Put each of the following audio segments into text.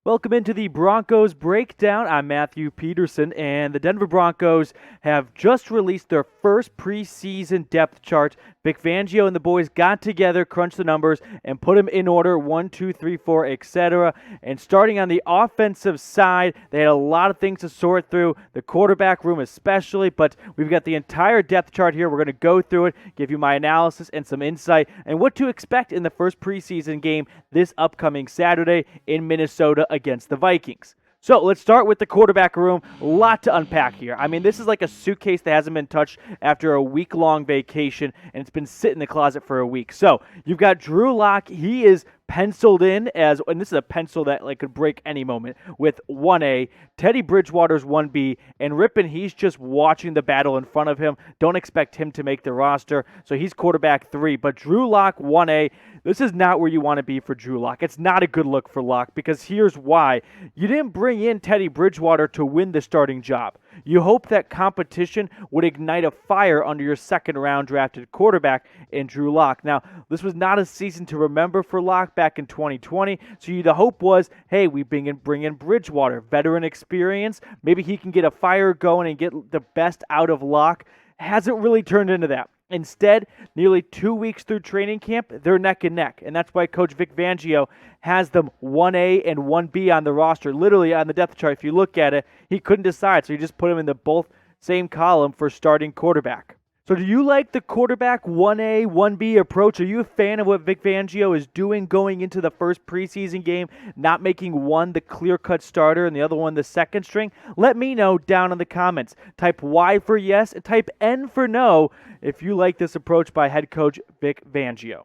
Welcome into the Broncos Breakdown. I'm Matthew Peterson, and the Denver Broncos have just released their first preseason depth chart. Vic Fangio and the boys got together, crunched the numbers, and put them in order, 1, 2, 3, 4, etc. And starting on the offensive side, they had a lot of things to sort through, the quarterback room especially, but we've got the entire depth chart here. We're going to go through it, give you my analysis and some insight, and what to expect in the first preseason game this upcoming Saturday in Minnesota against the Vikings. So let's start with the quarterback room. A lot to unpack here. I mean, this is like a suitcase that hasn't been touched after a week-long vacation, and it's been sitting in the closet for a week. So you've got Drew Lock. He is penciled in as, and this is a pencil that could break any moment, with 1A. Teddy Bridgewater's 1B, and Rippon, he's just watching the battle in front of him. Don't expect him to make the roster, so he's quarterback 3. But Drew Lock, 1A, this is not where you want to be for Drew Lock. It's not a good look for Lock, because here's why. You didn't bring in Teddy Bridgewater to win the starting job. You hope that competition would ignite a fire under your second-round drafted quarterback in Drew Lock. Now, this was not a season to remember for Lock back in 2020, so the hope was, hey, we bring in Bridgewater, veteran experience. Maybe he can get a fire going and get the best out of Lock. Hasn't really turned into that. Instead, nearly 2 weeks through training camp, they're neck and neck. And that's why Coach Vic Fangio has them 1A and 1B on the roster. Literally on the depth chart, if you look at it, he couldn't decide. So he just put them in the both same column for starting quarterback. So do you like the quarterback 1A, 1B approach? Are you a fan of what Vic Fangio is doing going into the first preseason game, not making one the clear-cut starter and the other one the second string? Let me know down in the comments. Type Y for yes and type N for no if you like this approach by head coach Vic Fangio.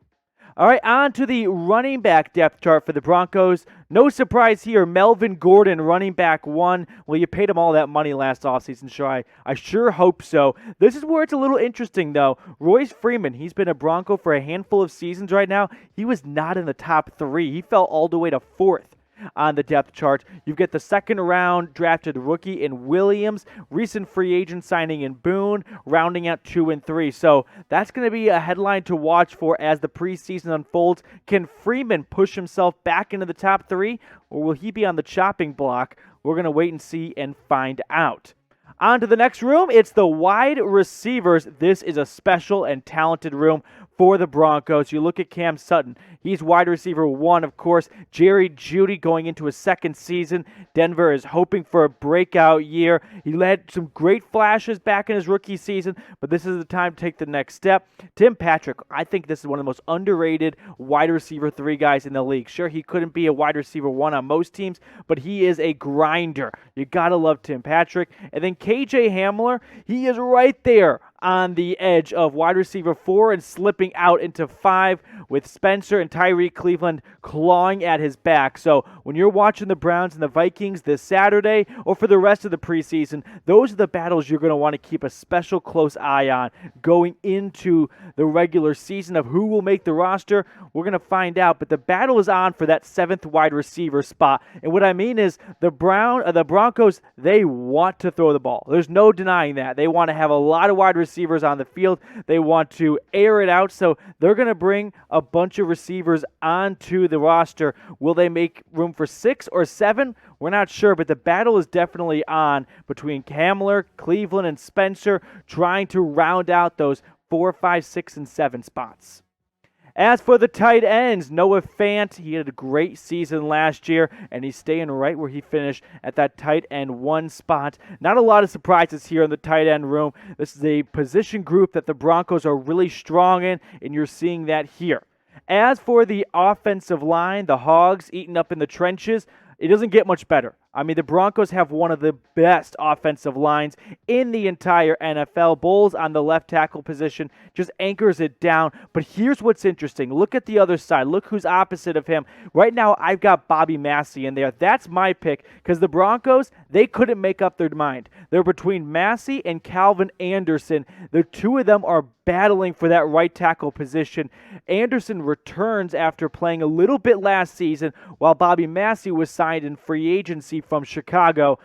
All right, on to the running back depth chart for the Broncos. No surprise here, Melvin Gordon, running back 1. Well, you paid him all that money last offseason, so I sure hope so. This is where it's a little interesting, though. Royce Freeman, he's been a Bronco for a handful of seasons right now. He was not in the top 3. He fell all the way to 4th on the depth chart. You've got the second-round drafted rookie in Williams, recent free agent signing in Boone, rounding out 2 and 3. So that's going to be a headline to watch for as the preseason unfolds. Can Freeman push himself back into the top 3, or will he be on the chopping block? We're going to wait and see and find out. On to the next room, it's the wide receivers. This is a special and talented room for the Broncos. You look at Cam Sutton. He's wide receiver 1, of course. Jerry Jeudy going into his second season. Denver is hoping for a breakout year. He had some great flashes back in his rookie season, but this is the time to take the next step. Tim Patrick, I think this is one of the most underrated wide receiver 3 guys in the league. Sure, he couldn't be a wide receiver 1 on most teams, but he is a grinder. You got to love Tim Patrick. And then KJ Hamler, he is right there on the edge of wide receiver 4 and slipping out into 5 with Spencer and Tyreek Cleveland clawing at his back. So when you're watching the Browns and the Vikings this Saturday or for the rest of the preseason, those are the battles you're going to want to keep a special close eye on going into the regular season. Of who will make the roster, we're going to find out, but the battle is on for that 7th wide receiver spot. And what I mean is the Broncos, they want to throw the ball. There's no denying that. They want to have a lot of wide receivers on the field. They want to air it out, so they're going to bring a bunch of receivers onto the roster. Will they make room for 6 or 7? We're not sure, but the battle is definitely on between Hamler, Cleveland, and Spencer, trying to round out those 4, 5, 6, and 7 spots. As for the tight ends, Noah Fant, he had a great season last year, and he's staying right where he finished at that tight end 1 spot. Not a lot of surprises here in the tight end room. This is a position group that the Broncos are really strong in, and you're seeing that here. As for the offensive line, the Hogs eating up in the trenches, it doesn't get much better. I mean, the Broncos have one of the best offensive lines in the entire NFL. Bowles on the left tackle position just anchors it down. But here's what's interesting. Look at the other side. Look who's opposite of him. Right now, I've got Bobby Massie in there. That's my pick because the Broncos, they couldn't make up their mind. They're between Massie and Calvin Anderson. The two of them are battling for that right tackle position. Anderson returns after playing a little bit last season, while Bobby Massie was signed in free agency from Chicago.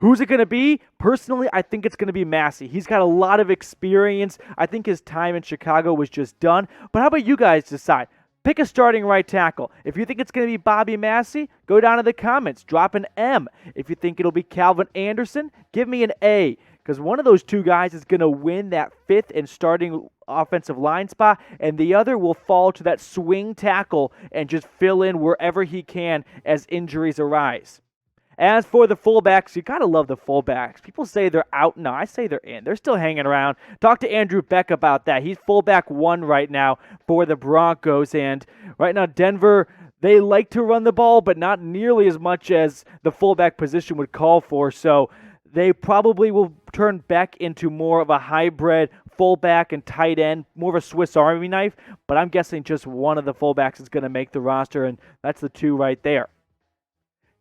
Who's it going to be? Personally, I think it's going to be Massie. He's got a lot of experience. I think his time in Chicago was just done. But how about you guys decide? Pick a starting right tackle. If you think it's going to be Bobby Massie, go down in the comments. Drop an M. If you think it'll be Calvin Anderson, give me an A. Because one of those two guys is going to win that fifth and starting offensive line spot, and the other will fall to that swing tackle and just fill in wherever he can as injuries arise. As for the fullbacks, you got to love the fullbacks. People say they're out. No, I say they're in. They're still hanging around. Talk to Andrew Beck about that. He's fullback 1 right now for the Broncos. And right now, Denver, they like to run the ball, but not nearly as much as the fullback position would call for. So they probably will turn Beck into more of a hybrid fullback and tight end, more of a Swiss Army knife. But I'm guessing just one of the fullbacks is going to make the roster, and that's the 2 right there.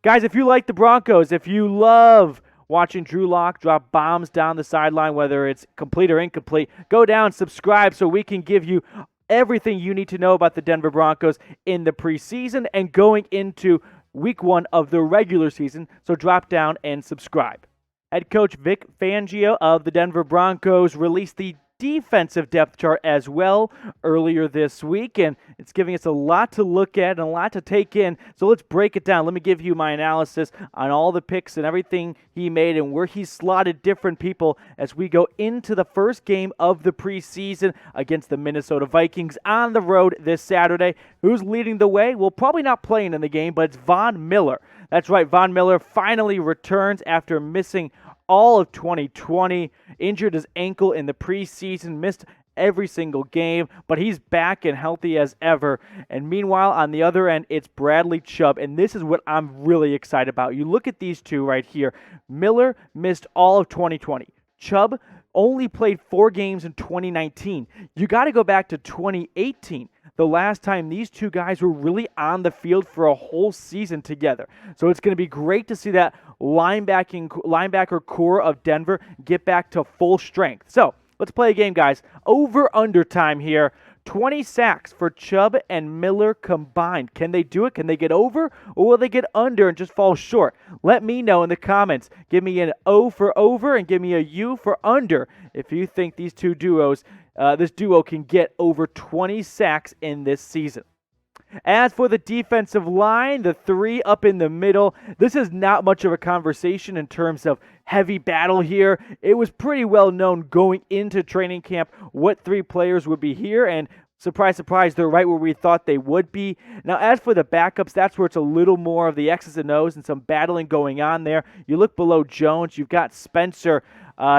Guys, if you like the Broncos, if you love watching Drew Lock drop bombs down the sideline, whether it's complete or incomplete, go down, subscribe so we can give you everything you need to know about the Denver Broncos in the preseason and going into week 1 of the regular season. So drop down and subscribe. Head coach Vic Fangio of the Denver Broncos released the defensive depth chart as well earlier this week, and it's giving us a lot to look at and a lot to take in. So let's break it down. Let me give you my analysis on all the picks and everything he made and where he slotted different people as we go into the first game of the preseason against the Minnesota Vikings on the road this Saturday. Who's leading the way? Well, probably not playing in the game, but it's Von Miller. That's right, Von Miller finally returns after missing all of 2020, injured his ankle in the preseason, missed every single game, but he's back and healthy as ever. And meanwhile, on the other end, it's Bradley Chubb, and this is what I'm really excited about. You look at these two right here. Miller missed all of 2020. Chubb only played 4 games in 2019. You got to go back to 2018. The last time these two guys were really on the field for a whole season together. So it's going to be great to see that linebacker core of Denver get back to full strength. So let's play a game, guys. Over-under time here. 20 sacks for Chubb and Miller combined. Can they do it? Can they get over? Or will they get under and just fall short? Let me know in the comments. Give me an O for over and give me a U for under if you think these two duos, this duo can get over 20 sacks in this season. As for the defensive line, the 3 up in the middle, this is not much of a conversation in terms of heavy battle here. It was pretty well known going into training camp what 3 players would be here, and surprise, surprise, they're right where we thought they would be. Now, as for the backups, that's where it's a little more of the X's and O's and some battling going on there. You look below Jones, you've got Spencer.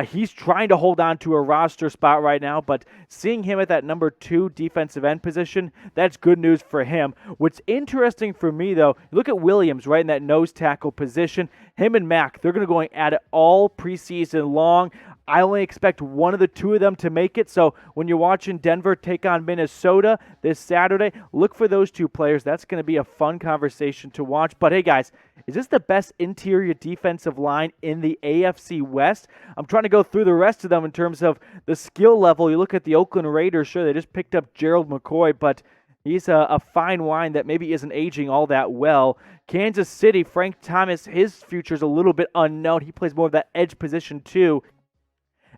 He's trying to hold on to a roster spot right now, but seeing him at that number 2 defensive end position, that's good news for him. What's interesting for me, though, look at Williams right in that nose tackle position. Him and Mack, they're going to go at it all preseason long. I only expect one of the 2 of them to make it, so when you're watching Denver take on Minnesota this Saturday, look for those 2 players. That's going to be a fun conversation to watch. But hey, guys, is this the best interior defensive line in the AFC West? I'm trying to go through the rest of them in terms of the skill level. You look at the Oakland Raiders, sure, they just picked up Gerald McCoy, but he's a fine wine that maybe isn't aging all that well. Kansas City, Frank Thomas, his future's a little bit unknown. He plays more of that edge position too.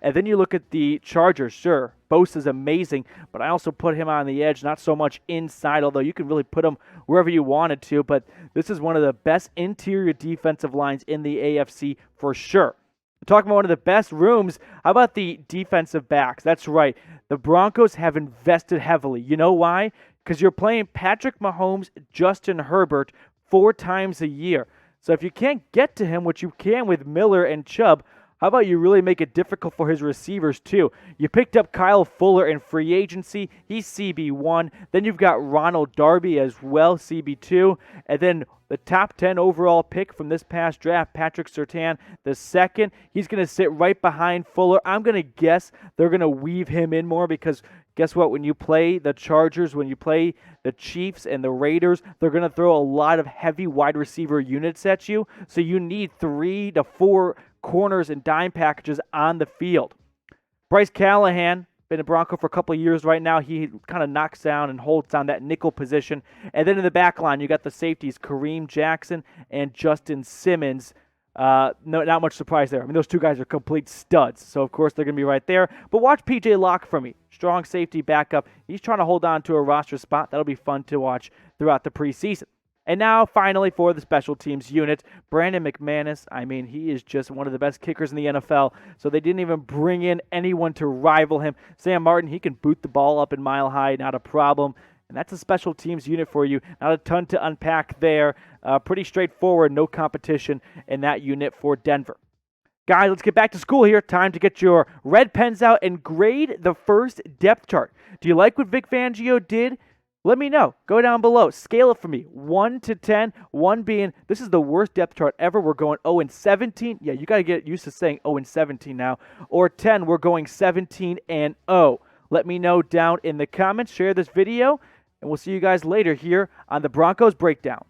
And then you look at the Chargers, sure, Bosa's amazing, but I also put him on the edge, not so much inside, although you can really put him wherever you wanted to, but this is one of the best interior defensive lines in the AFC for sure. Talking about one of the best rooms, how about the defensive backs? That's right, the Broncos have invested heavily. You know why? Because you're playing Patrick Mahomes, Justin Herbert 4 times a year. So if you can't get to him, which you can with Miller and Chubb, how about you really make it difficult for his receivers, too? You picked up Kyle Fuller in free agency. He's CB1. Then you've got Ronald Darby as well, CB2. And then the top 10 overall pick from this past draft, Patrick Surtain II. He's going to sit right behind Fuller. I'm going to guess they're going to weave him in more because guess what? When you play the Chargers, when you play the Chiefs and the Raiders, they're going to throw a lot of heavy wide receiver units at you. So you need 3 to 4 corners and dime packages on the field. Bryce Callahan, been a Bronco for a couple of years right now. He kind of knocks down and holds down that nickel position. And then in the back line, you got the safeties, Kareem Jackson and Justin Simmons. No, not much surprise there. I mean, those two guys are complete studs, so of course they're going to be right there. But watch P.J. Locke for me. Strong safety backup. He's trying to hold on to a roster spot. That'll be fun to watch throughout the preseason. And now, finally, for the special teams unit, Brandon McManus. I mean, he is just one of the best kickers in the NFL, so they didn't even bring in anyone to rival him. Sam Martin, he can boot the ball up in Mile High, not a problem. And that's a special teams unit for you. Not a ton to unpack there. Pretty straightforward, no competition in that unit for Denver. Guys, let's get back to school here. Time to get your red pens out and grade the first depth chart. Do you like what Vic Fangio did? Let me know. Go down below. Scale it for me. 1 to 10. 1 being, this is the worst depth chart ever. We're going 0-17. Yeah, you got to get used to saying 0-17 now. Or 10, we're going 17-0. Let me know down in the comments. Share this video, and we'll see you guys later here on the Broncos Breakdown.